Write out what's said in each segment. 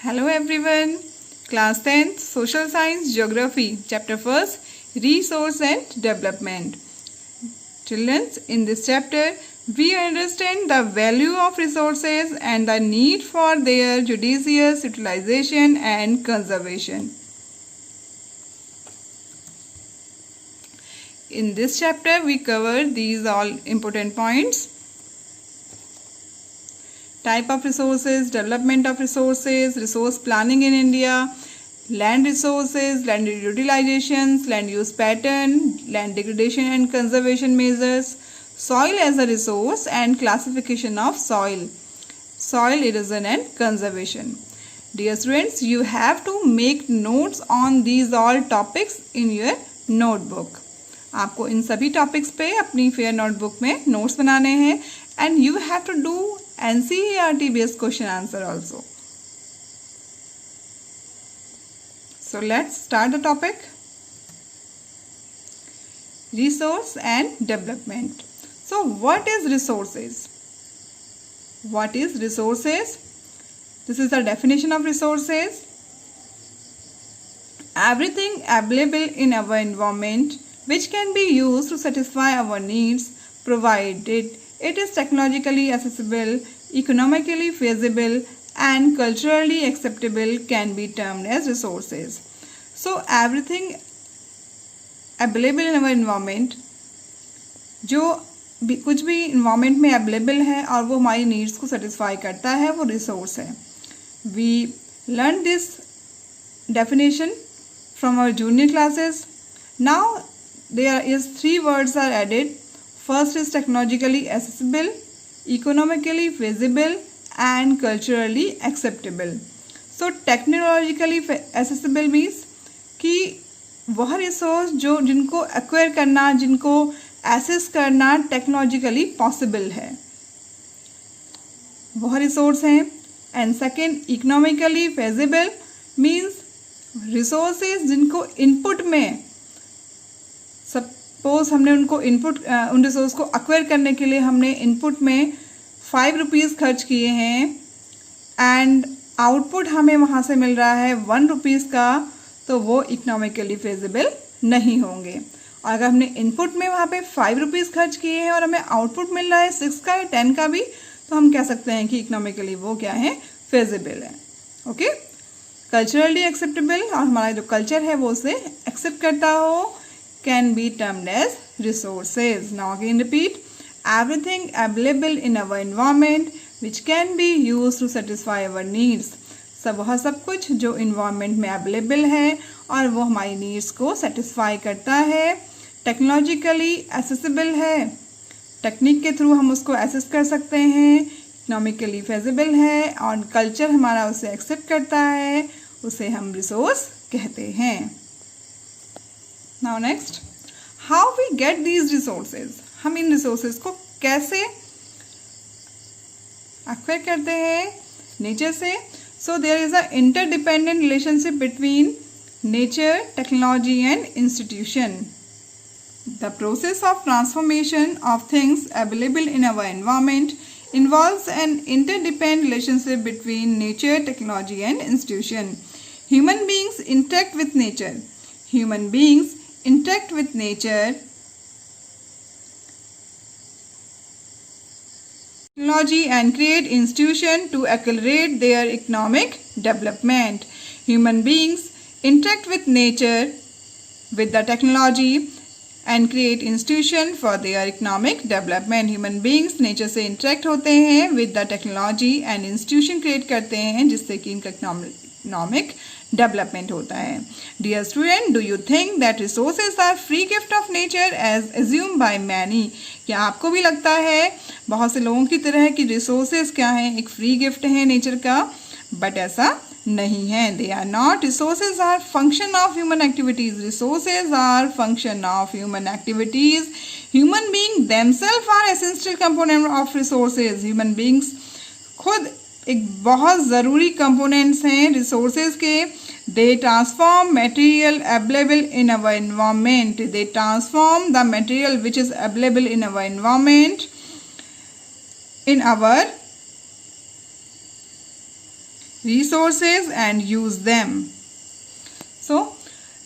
Hello everyone. Class 10th Social Science Geography Chapter 1st Resource and Development. Children, in this chapter we understand the value of resources and the need for their judicious utilization and conservation. In this chapter we cover these all important points: type of resources, development of resources, resource planning in India, land resources, land utilizations, land use pattern, land degradation and conservation measures, soil as a resource and classification of soil, soil erosion and conservation. Dear students, you have to make notes on these all topics in your notebook. आपको इन सभी topics पे अपनी fair notebook में notes बनाने हैं and you have to do NCERT based question answer also. So let's start the topic. Resource and development. So what is resources? What is resources? This is the definition of resources. Everything available in our environment which can be used to satisfy our needs, provided it is technologically accessible, economically feasible and culturally acceptable, can be termed as resources. So everything available in our environment, जो भी कुछ भी environment में available है और वो हमारी needs को satisfy करता है, वो resource है. We learned this definition from our junior classes. Now there is 3 words are added. First is technologically accessible, economically feasible and culturally acceptable. So technologically accessible means कि वह रिसोर्स जो जिनको acquire करना, जिनको एक्सेस करना technologically possible है, वह resource हैं. And second, economically feasible means resources जिनको इनपुट में, सपोज हमने उनको इनपुट उन रिसोर्स को एक्वायर करने के लिए हमने इनपुट में 5 रुपीज़ खर्च किए हैं एंड आउटपुट हमें वहाँ से मिल रहा है 1 रुपीज़ का, तो वो इकोनॉमिकली फेजिबल नहीं होंगे. और अगर हमने इनपुट में वहाँ पे 5 रुपीज़ खर्च किए हैं और हमें आउटपुट मिल रहा है 6 का या 10 का भी, तो हम कह सकते हैं कि इकोनॉमिकली वो क्या है, फेजिबल है. ओके. कल्चरली एक्सेप्टेबल, और हमारा जो कल्चर है वो उसे एक्सेप्ट करता हो, can be termed as resources. Now again repeat, everything available in our environment which can be used to satisfy our needs. वह सब कुछ जो environment में available है और वो हमारी needs को satisfy करता है, technologically accessible है, टेक्निक के थ्रू हम उसको access कर सकते हैं, economically feasible है और culture हमारा उसे accept करता है, उसे हम resource कहते हैं. Now next, how we get these resources? हम इन resources को कैसे acquire करते हैं nature से? So there is a interdependent relationship between nature, technology and institution. The process of transformation of things available in our environment involves an interdependent relationship between nature, technology and institution. Human beings interact with nature. Human beings interact with nature, technology and create institutions to accelerate their economic development. Human beings interact with nature, with the technology and create institutions for their economic development. Human beings nature से interact होते हैं, with the technology and institution create करते हैं जिससे कि इनका economic development होता है. Dear student, do you think that resources are free gift of nature as assumed by many? क्या आपको भी लगता है बहुत से लोगों की तरह कि resources क्या हैं, एक free gift है nature का? But ऐसा नहीं है. They are not. Resources are function of human activities. Resources are function of human activities. Human beings themselves are essential component of resources. Human beings खुद एक बहुत ज़रूरी कंपोनेंट्स हैं रिसोर्सेज के. They transform material available in our environment. They transform the material which is available in our environment in our resources and use them. So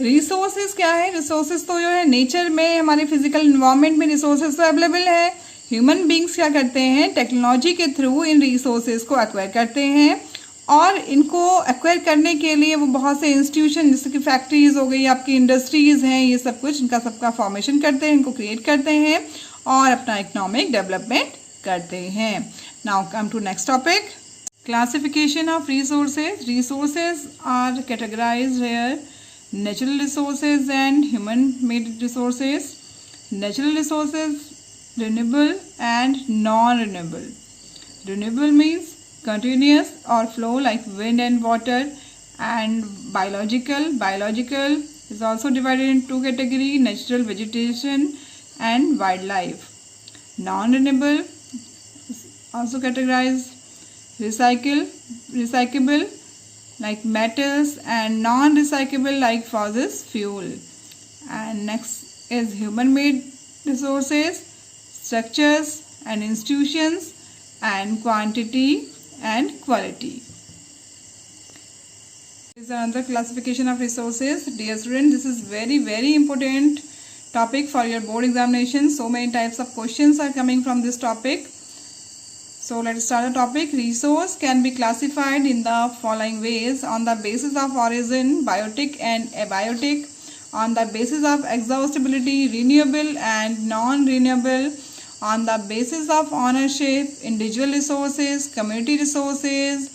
resources क्या है? Resources तो जो है नेचर में, हमारे फिजिकल इन्वायरमेंट में रिसोर्सेज तो अवेलेबल है. ह्यूमन बींग्स क्या करते हैं? टेक्नोलॉजी के थ्रू इन रिसोर्सेज को एक्वायर करते हैं, और इनको एक्वायर करने के लिए वो बहुत से इंस्टीट्यूशन, जैसे कि फैक्ट्रीज हो गई, आपकी इंडस्ट्रीज हैं, ये सब कुछ इनका सबका फॉर्मेशन करते हैं, इनको क्रिएट करते हैं और अपना इकोनॉमिक डेवलपमेंट करते हैं. Now come to next topic, classification of resources. Resources are categorised here natural resources and human made resources. Natural resources, renewable and non-renewable. Renewable means continuous or flow like wind and water, and biological is also divided in two categories: natural vegetation and wildlife. Non-renewable also categorized recyclable like metals, and non-recyclable like fossil fuel. And next is human made resources, structures and institutions, and quantity and quality. This is another classification of resources. Dear students, this is very important topic for your board examination. So many types of questions are coming from this topic. So let's start the topic. Resource can be classified in the following ways: on the basis of origin, biotic and abiotic; on the basis of exhaustibility, renewable and non-renewable; on the basis of ownership, individual resources, community resources,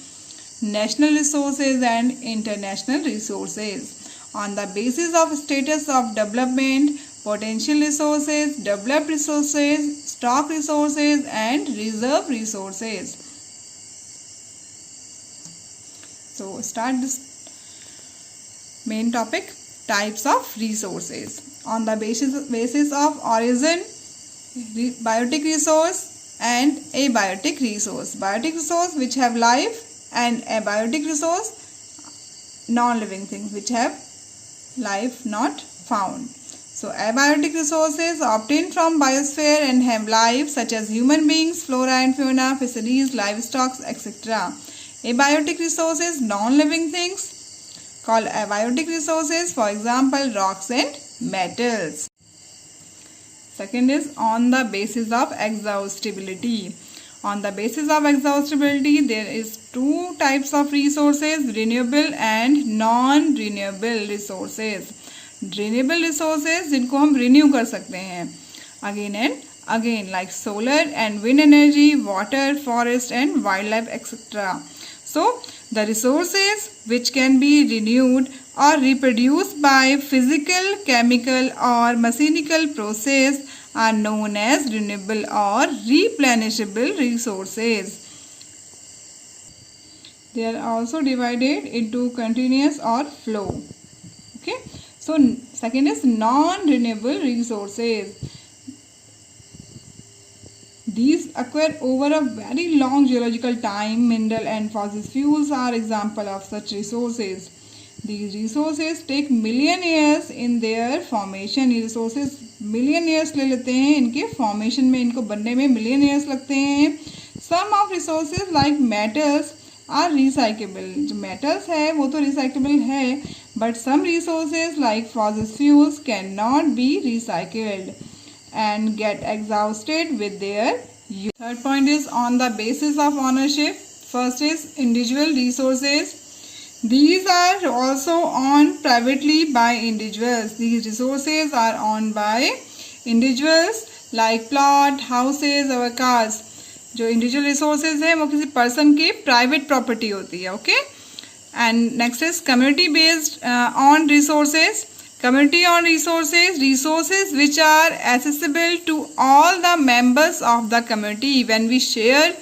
national resources and international resources; on the basis of status of development, potential resources, developed resources, stock resources and reserve resources. So start this main topic, types of resources. On the basis of origin, biotic resource and abiotic resource. Biotic resource which have life, and abiotic resource non-living things which have life not found. So abiotic resources obtained from biosphere and have life, such as human beings, flora and fauna, fisheries, livestock, etc. Abiotic resources, non-living things called abiotic resources, for example rocks and metals. Second is on the basis of exhaustibility. On the basis of exhaustibility, there is two types of resources: renewable and non-renewable resources. Renewable resources जिनको हम renew कर सकते हैं again and again, like solar and wind energy, water, forest and wildlife, etc. So the resources which can be renewed or reproduced by physical, chemical or mechanical process are known as renewable or replenishable resources. They are also divided into continuous or flow. Okay. So second is non-renewable resources. These occur over a very long geological time. Mineral and fossil fuels are example of such resources. These resources take million years in their formation. ये resources million years ले लेते हैं इनके formation में, इनको बनने में million years लगते हैं. Some of resources like metals are recyclable. जो metals है वो तो recyclable है, but some resources like fossil fuels cannot be recycled and get exhausted with their use. Third point is on the basis of ownership. First is individual resources. These are also owned privately by individuals. These resources are owned by individuals like plot, houses or cars. जो individual resources है वो किसी person की private property होती है. Okay. And next is community based on resources. Community on resources, resources which are accessible to all the members of the community. When we share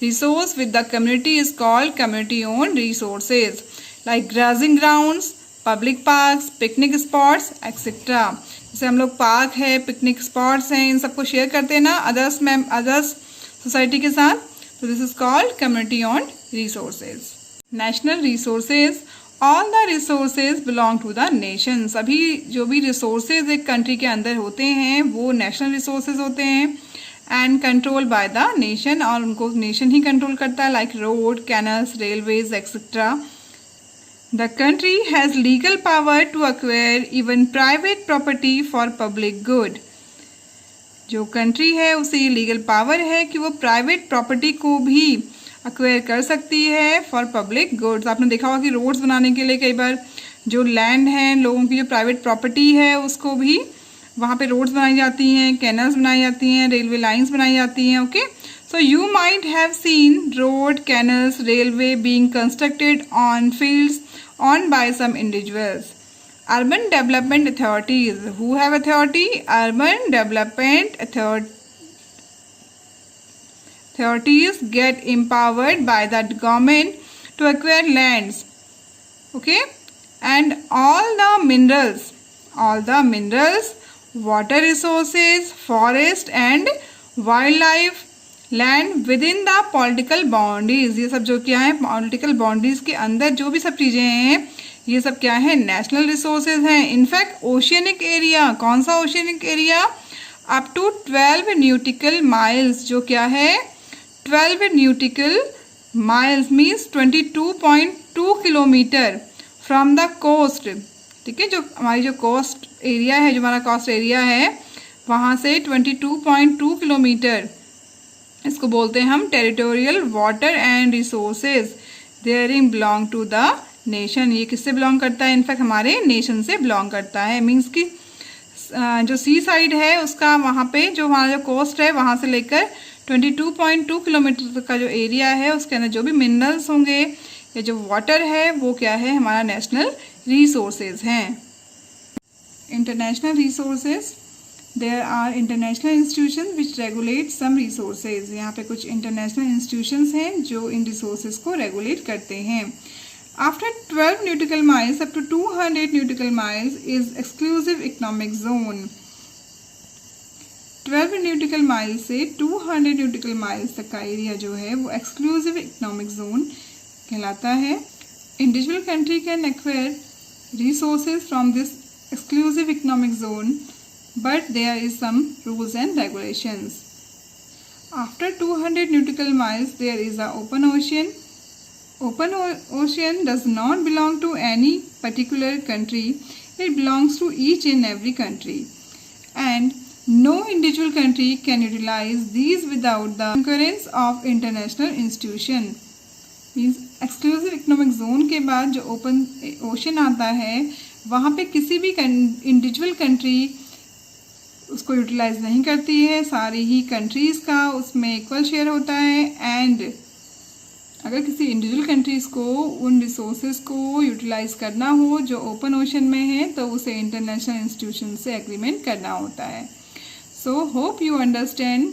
resource with the community is called community owned resources, like grazing grounds, public parks, picnic spots, etc. जैसे हम लोग park है, picnic spots हैं, इन सबको share करते हैं ना others society के साथ, तो this is called community owned resources. National resources, all the resources belong to the nation. सभी जो भी रिसोर्सेज एक कंट्री के अंदर होते हैं वो नेशनल रिसोर्सेज होते हैं. And control by the nation, और उनको नेशन ही कंट्रोल करता है, like road, canals, railways etcetera. The country has legal power to acquire even private property for public good. जो कंट्री है उसे ये लीगल पावर है कि वो प्राइवेट प्रॉपर्टी को भी एक्वायर कर सकती है फॉर पब्लिक गुड्स। आपने देखा होगा कि रोड्स बनाने के लिए कई बार जो लैंड है, लोगों की जो प्राइवेट प्रॉपर्टी है, उसको भी वहाँ पे रोड्स बनाई जाती हैं, कैनल्स बनाई जाती हैं, रेलवे लाइंस बनाई जाती हैं। Okay, so you might have seen road, canals, railway being constructed on fields owned by some individuals. Urban Development Authorities. Who have authority? Urban Development Authorities get empowered by the government to acquire lands. Okay? And all the minerals, water resources, forest and wildlife, land with in the political boundaries. ये सब जो क्या है, political boundaries के अंदर जो भी सब चीज़ें हैं, ये सब क्या है, नेशनल रिसोर्सेज हैं। इनफैक्ट ओशियनिक एरिया, कौन सा oceanic area, up to 12 nautical miles, जो क्या है 12 nautical miles means 22.2 kilometre from the coast. ठीक है, जो हमारी जो कोस्ट एरिया है, जो हमारा कोस्ट एरिया है, वहाँ से 22.2 किलोमीटर, इसको बोलते हैं हम territorial water and resources therein belong to the nation. ये किससे बिलोंग करता है, इनफैक्ट हमारे नेशन से बिलोंग करता है। मीन्स कि जो सी साइड है उसका, वहाँ पे जो हमारा जो कोस्ट है, वहाँ से लेकर 22.2 किलोमीटर तक का जो एरिया है, उसके अंदर जो भी मिनरल्स होंगे या जो वाटर है, वो क्या है, हमारा नेशनल रिसोर्सेज हैं। International resources, There are international institutions which regulate some resources. यहाँ पे कुछ international institutions हैं जो इन resources को regulate करते हैं। After 12 nautical miles up to 200 nautical miles is exclusive economic zone. 12 nautical miles से 200 nautical miles तक का एरिया जो है वो exclusive economic zone कहलाता है। Individual country can acquire resources from this exclusive economic zone, but there is some rules and regulations. After 200 nautical miles there is a open ocean. Open ocean does not belong to any particular country. It belongs to each and every country, and no individual country can utilize these without the concurrence of international institution. Means exclusive economic zone के बाद जो open ocean आता है, वहाँ पे किसी भी individual country उसको यूटिलाइज नहीं करती है, सारी ही कंट्रीज़ का उसमें इक्वल शेयर होता है। एंड अगर किसी इंडिविजुअल कंट्रीज़ को उन रिसोर्सेज को यूटिलाइज करना हो जो ओपन ओशन में है, तो उसे इंटरनेशनल इंस्टीट्यूशन से एग्रीमेंट करना होता है। So hope you understand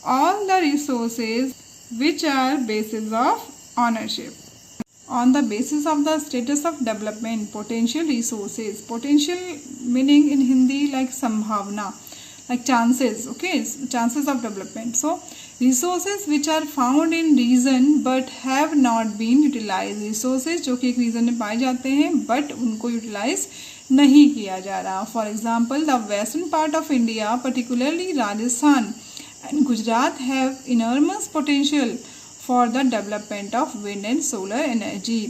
all the resources which are basis of ownership. On the basis of the status of development, potential resources, potential meaning in Hindi like संभावना, like chances, okay, chances of development. So resources which are found in region but have not been utilized, resources जो कि एक region में पाए जाते हैं but उनको utilize नहीं किया जा रहा। For example, the western part of India, particularly Rajasthan and Gujarat, have enormous potential for the development of wind and solar energy.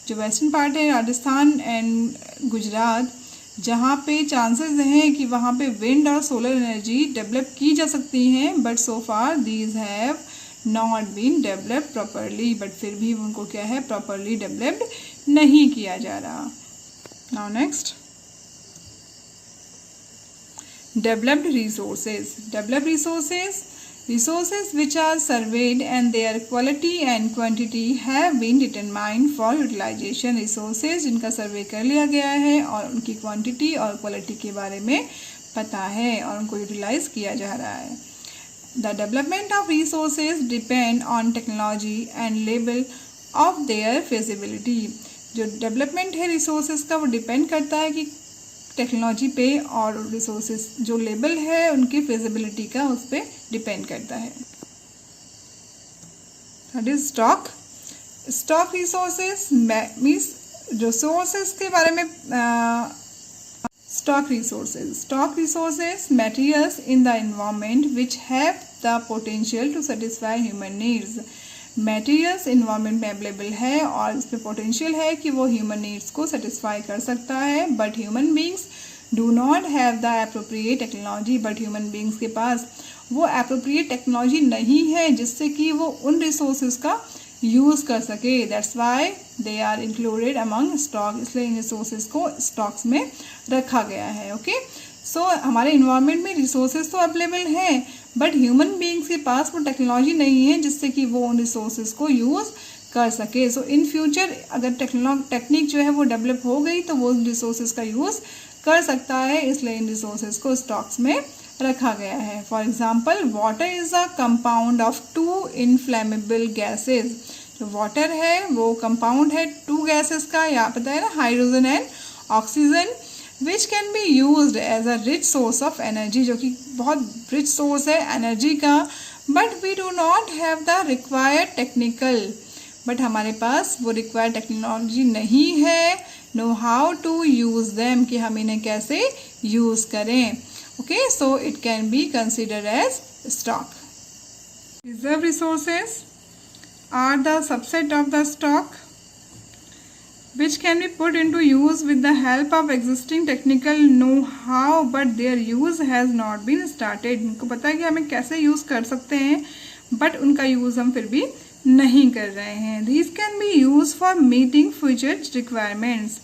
जो वेस्टर्न पार्ट है राजस्थान एंड गुजरात, जहाँ पे चांसेस हैं कि वहाँ पे विंड और सोलर एनर्जी डेवलप की जा सकती हैं, but so far these have not been developed properly, but फिर भी उनको क्या है, प्रॉपरली डेवलप्ड नहीं किया जा रहा। Now next, developed resources. Developed resources, resources which are surveyed and their quality and quantity have been determined for utilization. resources जिनका सर्वे कर लिया गया है और उनकी क्वांटिटी और क्वालिटी के बारे में पता है और उनको यूटिलाइज किया जा रहा है। The development of resources depend on technology and level of their feasibility. जो डेवलपमेंट है रिसोर्सेज का वो डिपेंड करता है कि टेक्नोलॉजी पे और रिसोर्सेज जो लेवल है उनकी फिजिबिलिटी का उस पर डिपेंड करता है। That is stock. Stock resources means resources के बारे में stock resources. Stock resources materials in the environment which have the potential to satisfy human needs. Materials environment में अवेलेबल है और इसमें पोटेंशियल है कि वो ह्यूमन नीड्स को सेटिस्फाई कर सकता है, but human beings do not have the appropriate technology. But human beings के पास वो एप्रोप्रिएट टेक्नोलॉजी नहीं है जिससे कि वो उन रिसोर्सेज का यूज़ कर सके। That's why they are included among stock. इसलिए इन रिसोर्सेज को स्टॉक्स में रखा गया है। ओके, सो हमारे इन्वायरमेंट में रिसोर्सेज तो अवेलेबल हैं, बट ह्यूमन बींग्स के पास वो टेक्नोलॉजी नहीं है जिससे कि वो उन रिसोर्सेज को यूज़ कर सके। सो इन फ्यूचर अगर टेक्निक जो है वो डेवलप हो गई तो वो रिसोर्सेज का यूज़ कर सकता है, इसलिए इन रिसोर्सेज को स्टॉक्स में रखा गया है। For example, water is a compound of 2 inflammable gases. जो वाटर है वो कंपाउंड है 2 गैसेस का, यहाँ पता है ना, hydrogen and oxygen, which can be used as a rich source of energy, जो कि बहुत रिच सोर्स है एनर्जी का। But we do not have the required technical, but हमारे पास वो रिक्वायर्ड टेक्नोलॉजी नहीं है, know how to use them, कि हम इन्हें कैसे यूज़ करें। Okay, so it can be considered as stock. Reserve resources are the subset of the stock which can be put into use with the help of existing technical know-how, but their use has not been started. इनको पता है कि हमें कैसे use कर सकते हैं, but उनका यूज़ हम फिर भी नहीं कर रहे हैं। These can be used for meeting future requirements.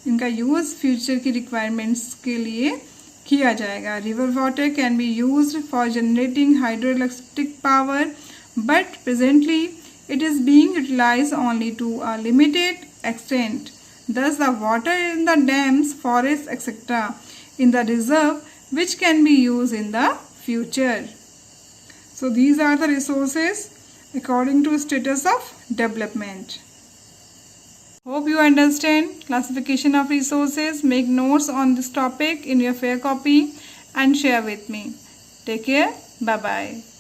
इनका यूज़ फ्यूचर की रिक्वायरमेंट्स के लिए किया जाएगा। River water can be used for generating hydroelectric power, but presently it is being utilised only to a limited extent. Thus the water in the dams, forest etcetera in the reserve which can be use in the future. So these are the resources according to status of development. Hope you understand classification of resources. Make notes on this topic in your fair copy and share with me. Take care. Bye bye.